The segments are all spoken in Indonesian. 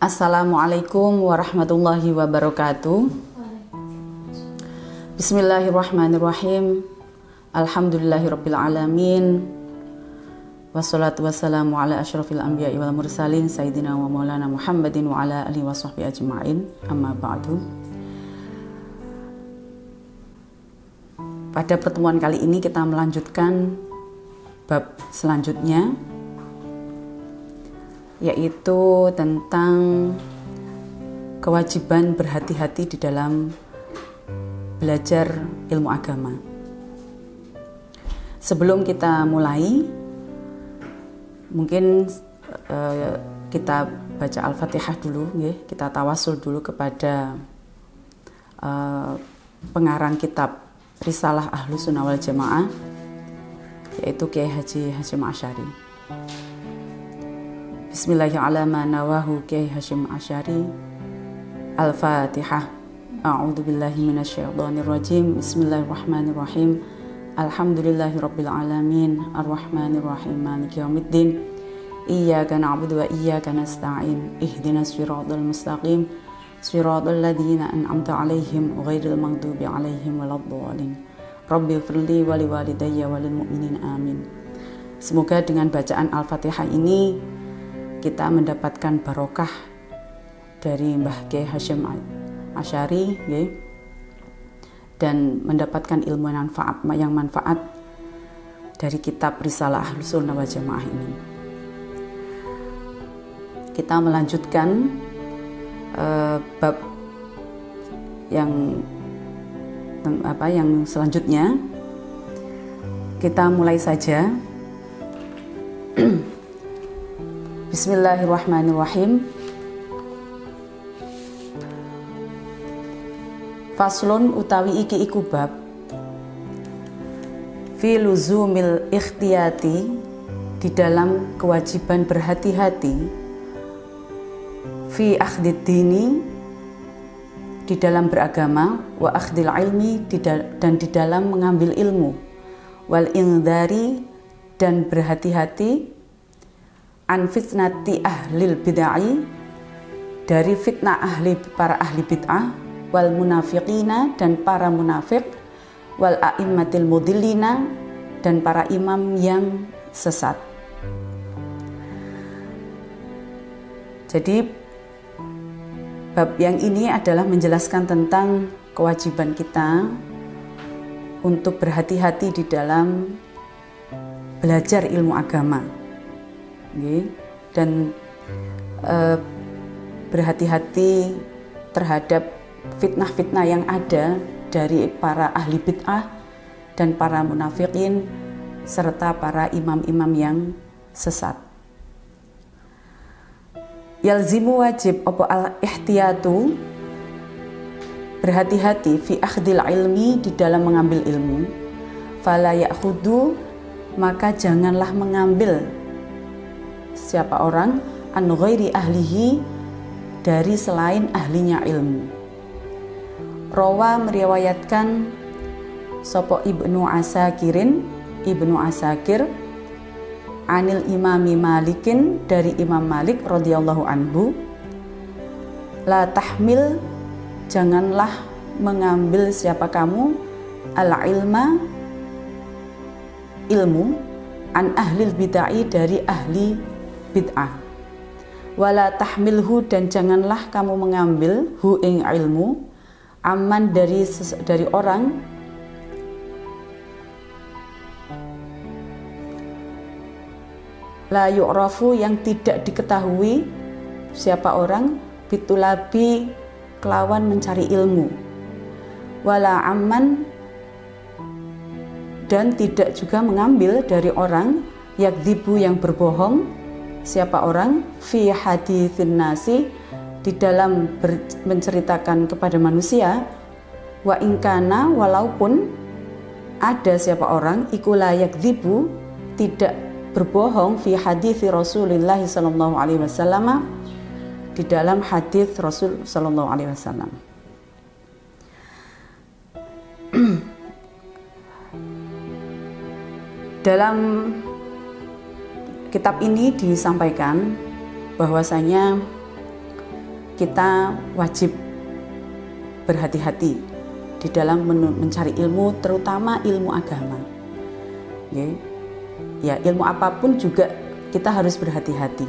Assalamualaikum warahmatullahi wabarakatuh. Bismillahirrahmanirrahim. Alhamdulillahirabbil alamin. Wassalatu wassalamu ala asyrafil anbiya'i wal mursalin sayyidina wa maulana Muhammadin wa ala alihi washabbihi ajma'in. Amma ba'du. Pada pertemuan kali ini kita melanjutkan bab selanjutnya, yaitu tentang kewajiban berhati-hati di dalam belajar ilmu agama. Sebelum kita mulai, mungkin kita baca Al-Fatihah dulu, kita tawasul dulu kepada pengarang kitab Risalah Ahlus Sunnah wal Jamaah, yaitu Kiai Haji Hasyim Asy'ari. Bismillahirrahmanirrahim. Kiai Hasyim Asy'ari. Al-Fatihah. A'udzubillahi minasyaitonirrajim. Bismillahirrahmanirrahim. Alhamdulillahirabbil alamin. Arrahmanirrahim. Maliki yaumiddin. Iyyaka na'budu wa iyyaka nasta'in. Ihdinas siratal mustaqim. Siratal ladzina an'amta 'alaihim ghairil maghdubi 'alaihim waladdallin. Rabbighfirli wa liwalidayya walil mu'minin amin. Semoga dengan bacaan Al-Fatihah ini kita mendapatkan barokah dari Mbah Kiai Hasyim Asy'ari, dan mendapatkan ilmu yang manfaat dari kitab Risalah Ahlus Sunnah wal Jamaah ini. Kita melanjutkan bab yang selanjutnya. Kita mulai saja. Bismillahirrahmanirrahim. Faslun utawi iki iku bab fi luzumil ikhtiyati, di dalam kewajiban berhati-hati, fi akhdid dini, di dalam beragama, wa akhdil ilmi, dan di dalam mengambil ilmu, wal indari, dan berhati-hati, an fitnati ahlil bid'ah, dari fitnah para ahli bid'ah, wal munafiqina, dan para munafik, wal a'immatil mudillina, dan para imam yang sesat. Jadi bab yang ini adalah menjelaskan tentang kewajiban kita untuk berhati-hati di dalam belajar ilmu agama, dan berhati-hati terhadap fitnah-fitnah yang ada dari para ahli bid'ah dan para munafikin serta para imam-imam yang sesat. Yalzimu wajib opo al-ihtiyatu, berhati-hati, fi akhdil ilmi, di dalam mengambil ilmu, fala ya'khudu, maka janganlah mengambil siapa orang, an ghairi ahlihi, dari selain ahlinya ilmu. Rawa meriwayatkan sopo Ibnu Asakir anil imami Malikin, dari Imam Malik radhiyallahu anhu, la tahmil, janganlah mengambil siapa kamu, al ilma, ilmu, an ahlil bid'ah, dari ahli bid'ah, wala tahmilhu, dan janganlah kamu mengambil hu ing ilmu, aman, dari orang la yu'rafu, yang tidak diketahui siapa orang, bitulabi, kelawan mencari ilmu, wala aman, dan tidak juga mengambil dari orang yakdzibu, yang berbohong siapa orang, fi haditsin nasi, di dalam menceritakan kepada manusia, wa ingkana, walaupun ada siapa orang, iku la yakdzibu, tidak berbohong, fi hadits Rasulullah sallallahu alaihi wasallam, di dalam hadis Rasul sallallahu alaihi wasallam. Dalam kitab ini disampaikan bahwasanya kita wajib berhati-hati di dalam mencari ilmu, terutama ilmu agama. Ya, ilmu apapun juga kita harus berhati-hati.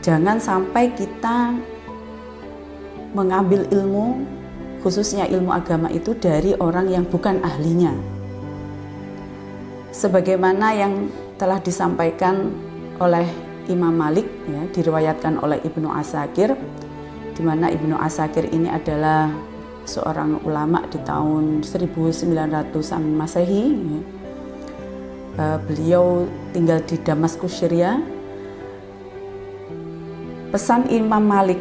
Jangan sampai kita mengambil ilmu, khususnya ilmu agama itu dari orang yang bukan ahlinya. Sebagaimana yang telah disampaikan oleh Imam Malik, ya, diriwayatkan oleh Ibnu Asakir, di mana Ibnu Asakir ini adalah seorang ulama di tahun 1900-an Masehi. Ya. Beliau tinggal di Damaskus, Syria. Pesan Imam Malik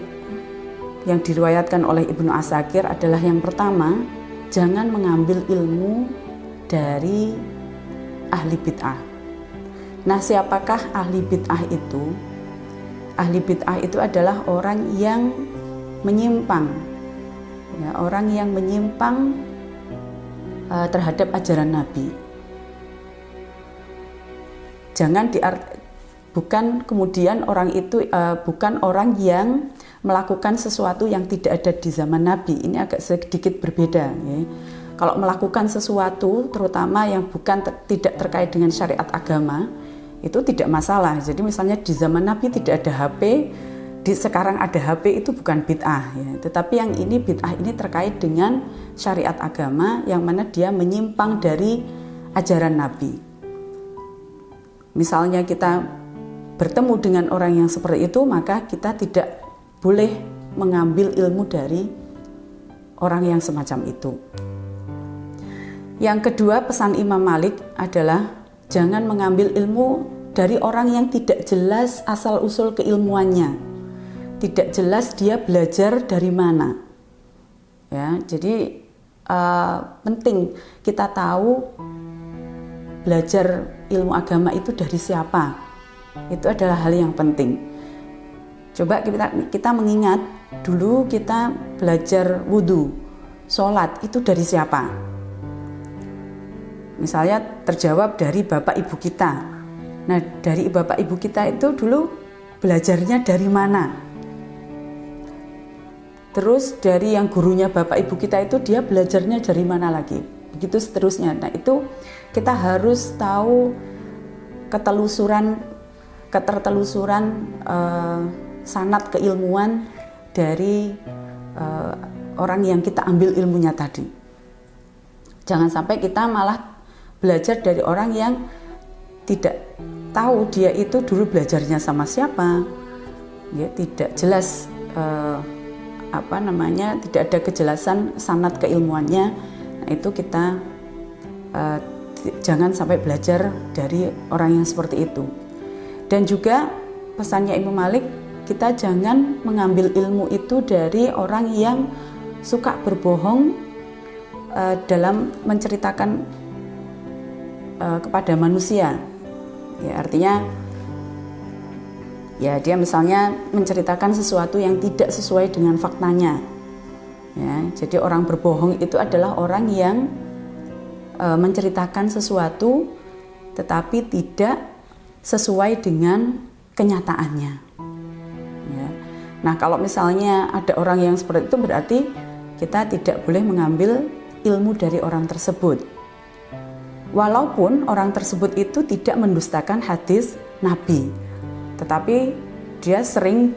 yang diriwayatkan oleh Ibnu Asakir adalah yang pertama, jangan mengambil ilmu dari ahli bid'ah. Nah, siapakah ahli bid'ah itu? Ahli bid'ah itu adalah orang yang menyimpang, ya, orang yang menyimpang terhadap ajaran Nabi. Bukan kemudian orang itu bukan orang yang melakukan sesuatu yang tidak ada di zaman Nabi. Ini agak sedikit berbeda. Ya. Kalau melakukan sesuatu, terutama yang tidak terkait dengan syariat agama, itu tidak masalah. Jadi misalnya di zaman Nabi tidak ada HP, sekarang ada HP, itu bukan bid'ah. Ya. Tetapi yang ini bid'ah ini terkait dengan syariat agama, yang mana dia menyimpang dari ajaran Nabi. Misalnya kita bertemu dengan orang yang seperti itu, maka kita tidak boleh mengambil ilmu dari orang yang semacam itu. Yang kedua, pesan Imam Malik adalah jangan mengambil ilmu dari orang yang tidak jelas asal-usul keilmuannya. Tidak jelas dia belajar dari mana. Ya, jadi penting kita tahu belajar ilmu agama itu dari siapa. Itu adalah hal yang penting. Coba kita mengingat dulu kita belajar wudhu, sholat itu dari siapa? Misalnya terjawab dari bapak ibu kita. Nah, dari bapak ibu kita itu dulu belajarnya dari mana? Terus dari yang gurunya bapak ibu kita itu dia belajarnya dari mana lagi? Begitu seterusnya. Nah, itu kita harus tahu ketertelusuran sanad keilmuan dari orang yang kita ambil ilmunya tadi. Jangan sampai kita malah belajar dari orang yang tidak tahu dia itu dulu belajarnya sama siapa, ya, tidak jelas tidak ada kejelasan sanad keilmuannya. Nah, itu kita jangan sampai belajar dari orang yang seperti itu. Dan juga pesannya Imam Malik, kita jangan mengambil ilmu itu dari orang yang suka berbohong dalam menceritakan kepada manusia. Ya, artinya ya dia misalnya menceritakan sesuatu yang tidak sesuai dengan faktanya. Ya, jadi orang berbohong itu adalah orang yang menceritakan sesuatu tetapi tidak sesuai dengan kenyataannya. Ya. Nah, kalau misalnya ada orang yang seperti itu, berarti kita tidak boleh mengambil ilmu dari orang tersebut. Walaupun orang tersebut itu tidak mendustakan hadis Nabi, tetapi dia sering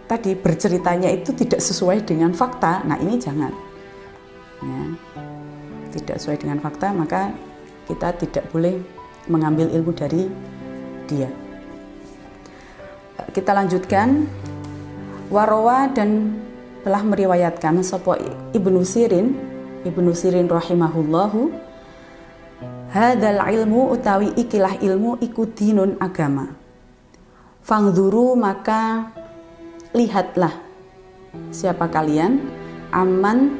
tadi berceritanya itu tidak sesuai dengan fakta. Nah, ini jangan. Ya. Tidak sesuai dengan fakta, maka kita tidak boleh mengambil ilmu dari dia. Kita lanjutkan. Warawa, dan telah meriwayatkan sapa Ibnu Sirin rahimahullahu, hadzal ilmu utawi ikilah ilmu iku dinun agama. Fangduru, maka lihatlah siapa kalian, aman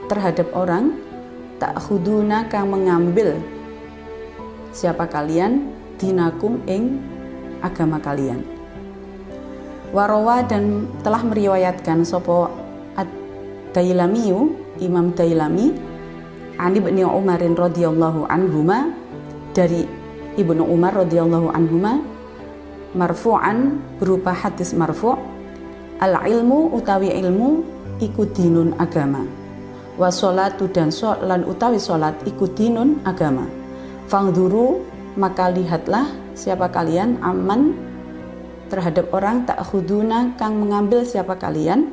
terhadap orang, ta'khuduna kang mengambil siapa kalian, dinakum ing agama kalian. Warawa, dan telah meriwayatkan sapa Ad-Dailamiyu, Imam Dailami, Ani bin Umarin radhiyallahu anhuma, dari Ibnu Umar radhiyallahu anhuma, marfu'an, berupa hadis marfu', Al ilmu utawi ilmu iku dinun agama. Wa sholatu dan lan utawi sholat iku dinun agama. Fangduru maka lihatlah siapa kalian aman terhadap orang ta'khuduna kang mengambil siapa kalian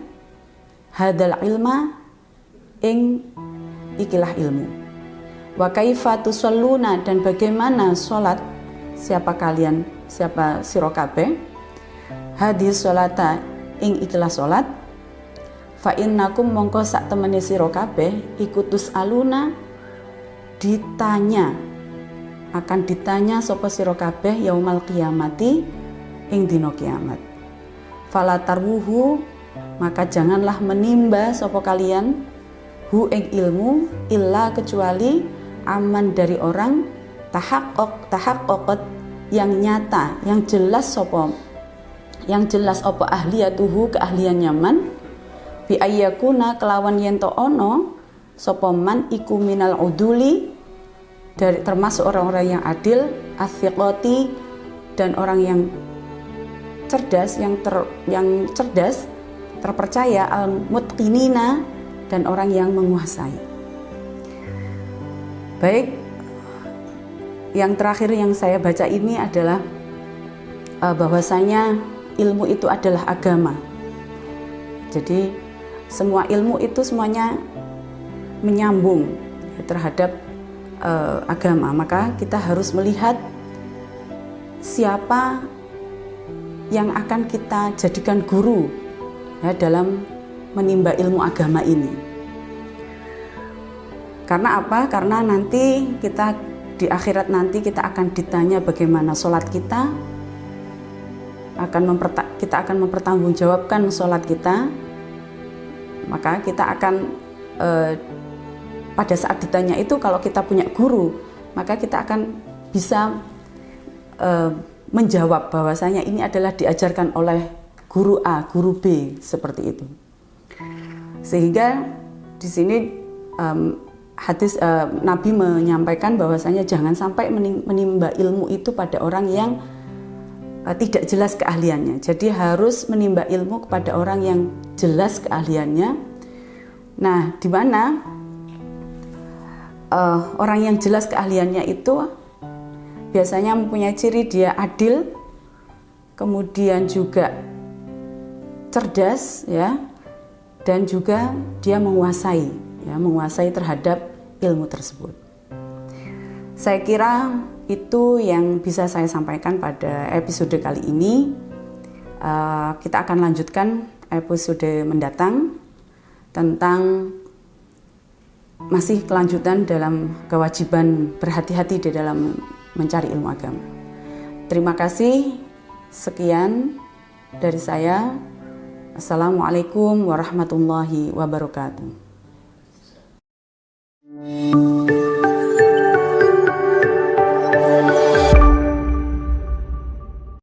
hadal ilma ing ikilah ilmu. Wa kaifa tusalluna dan bagaimana sholat siapa kalian, siapa sira kabeh hadis sholata ing ikilah sholat. Fa innakum mongko sak temene sira kabeh ikutus aluna akan ditanya sapa sira kabeh yaumal qiyamati ing dina kiamat. Fala tarwuhu maka janganlah menimba sapa kalian hu ing ilmu illa kecuali aman dari orang tahaqqaqat yang nyata, yang jelas apa ahliyatuhu keahlian nyaman bi ayyakuna kelawan yen to ono sapa man iku minal uduli dari termasuk orang-orang yang adil athiqati dan orang yang cerdas yang cerdas terpercaya al mutqinina dan orang yang menguasai. Baik, yang terakhir yang saya baca ini adalah bahwasanya ilmu itu adalah agama. Jadi semua ilmu itu semuanya menyambung terhadap agama. Maka kita harus melihat siapa yang akan kita jadikan guru ya, dalam menimba ilmu agama ini. Karena apa? Karena nanti kita di akhirat nanti kita akan ditanya bagaimana sholat kita, kita akan mempertanggungjawabkan sholat kita, maka kita akan pada saat ditanya itu kalau kita punya guru, maka kita akan bisa menjawab bahwasanya ini adalah diajarkan oleh guru A, guru B, seperti itu. Sehingga di sini hadis Nabi menyampaikan bahwasanya jangan sampai menimba ilmu itu pada orang yang tidak jelas keahliannya. Jadi harus menimba ilmu kepada orang yang jelas keahliannya. Nah, di mana orang yang jelas keahliannya itu biasanya mempunyai ciri dia adil, kemudian juga cerdas, ya, dan juga dia menguasai terhadap ilmu tersebut. Saya kira itu yang bisa saya sampaikan pada episode kali ini. Kita akan lanjutkan episode mendatang tentang masih kelanjutan dalam kewajiban berhati-hati di dalam mencari ilmu agama. Terima kasih. Sekian dari saya. Assalamualaikum warahmatullahi wabarakatuh.